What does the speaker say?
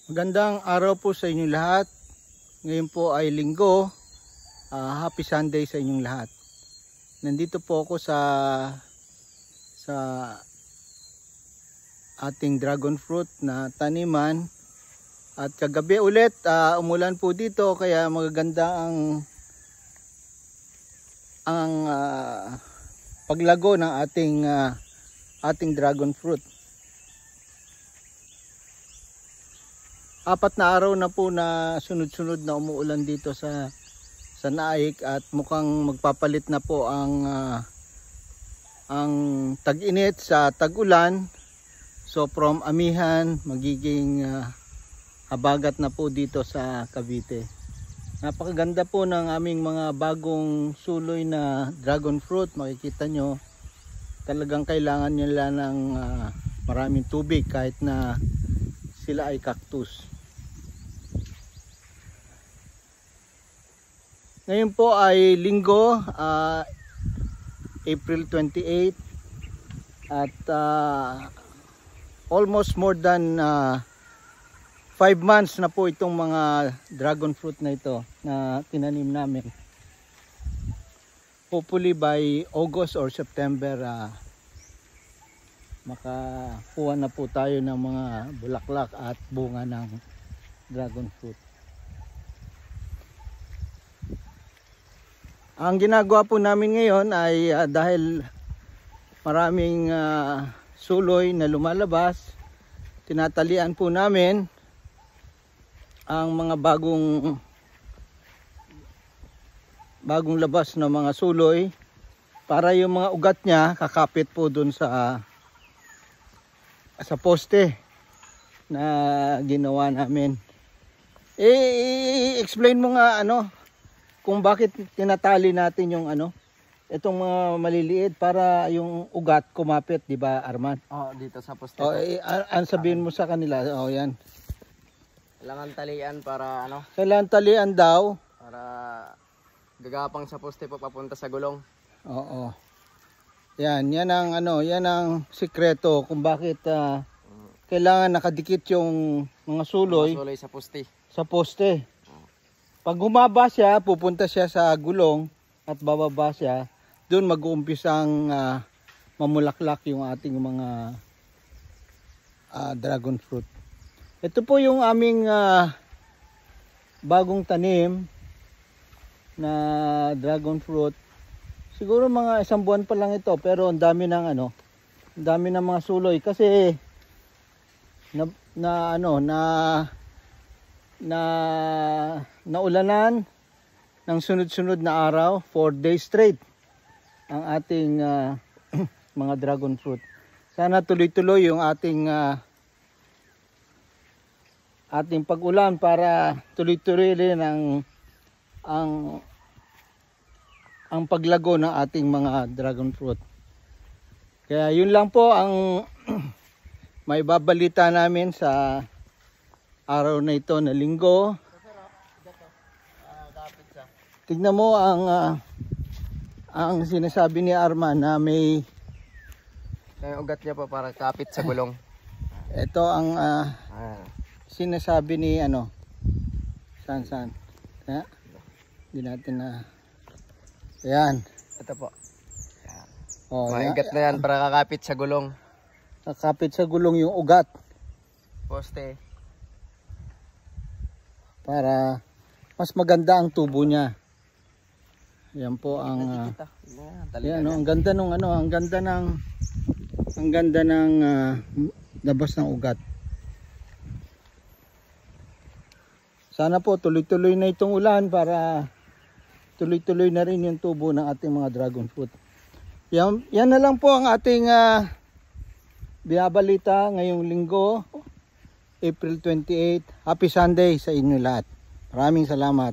Magandang araw po sa inyong lahat. Ngayon po ay linggo. Happy Sunday sa inyong lahat. Nandito po ako sa ating dragon fruit na taniman. At kagabi ulit umulan po dito kaya magaganda ang paglago ng ating dragon fruit. 4 na araw na po na sunod-sunod na umuulan dito sa Naik at mukhang magpapalit na po ang tag-init sa tag-ulan. So from amihan magiging habagat na po dito sa Cavite. Napakaganda po ng aming mga bagong suloy na dragon fruit. Makikita nyo talagang kailangan nila ng maraming tubig kahit na sila ay cactus. Ngayon po ay linggo, April 28 at almost more than 5 months na po itong mga dragon fruit na ito na tinanim namin. Hopefully by August or September makakuha na po tayo ng mga bulaklak at bunga ng dragon fruit. Ang ginagawa po namin ngayon ay dahil maraming suloy na lumalabas, tinatalian po namin ang mga bagong labas na mga suloy para yung mga ugat niya kakapit po dun sa poste na ginawa namin. I-explain mo nga kung bakit tinatali natin yung itong mga maliliit para yung ugat kumapit, di ba, Arman? Dito sa poste. Sabihin mo sa kanila, yan. Kailangan talian para Kailangan talian daw para gagapang sa poste po papunta sa gulong. Oo. Yan ang sikreto kung bakit kailangan nakadikit yung mga suloy sa poste. Sa poste. Pag humaba siya, pupunta siya sa gulong at bababa siya, doon mag-uumpisang mamulaklak yung ating mga dragon fruit. Ito po yung aming bagong tanim na dragon fruit. Siguro mga 1 buwan pa lang ito, pero ang dami ng mga suloy kasi naulanan ng sunod-sunod na araw 4 days straight ang ating mga dragon fruit. Sana tuloy-tuloy yung ating pag-ulan para tuloy-tuloy rin ang paglago ng ating mga dragon fruit. Kaya yun lang po ang may babalita namin sa araw na ito na linggo. Tignan mo ang sinasabi ni Arman na may ugat niya po para kapit sa gulong. Ito ang sinasabi ni saan? Hindi natin na. Ayan. Ito po. May ugat na yan para kakapit sa gulong. Kakapit sa gulong yung ugat. Poste. Para mas maganda ang tubo niya. Yan po ang ang ganda ng labas ng ugat. Sana po tuloy-tuloy na itong ulan para tuloy-tuloy na rin yung tubo ng ating mga dragon fruit. Yan na lang po ang ating binabalita ngayong linggo, April 28. Happy Sunday sa inyo lahat. Maraming salamat.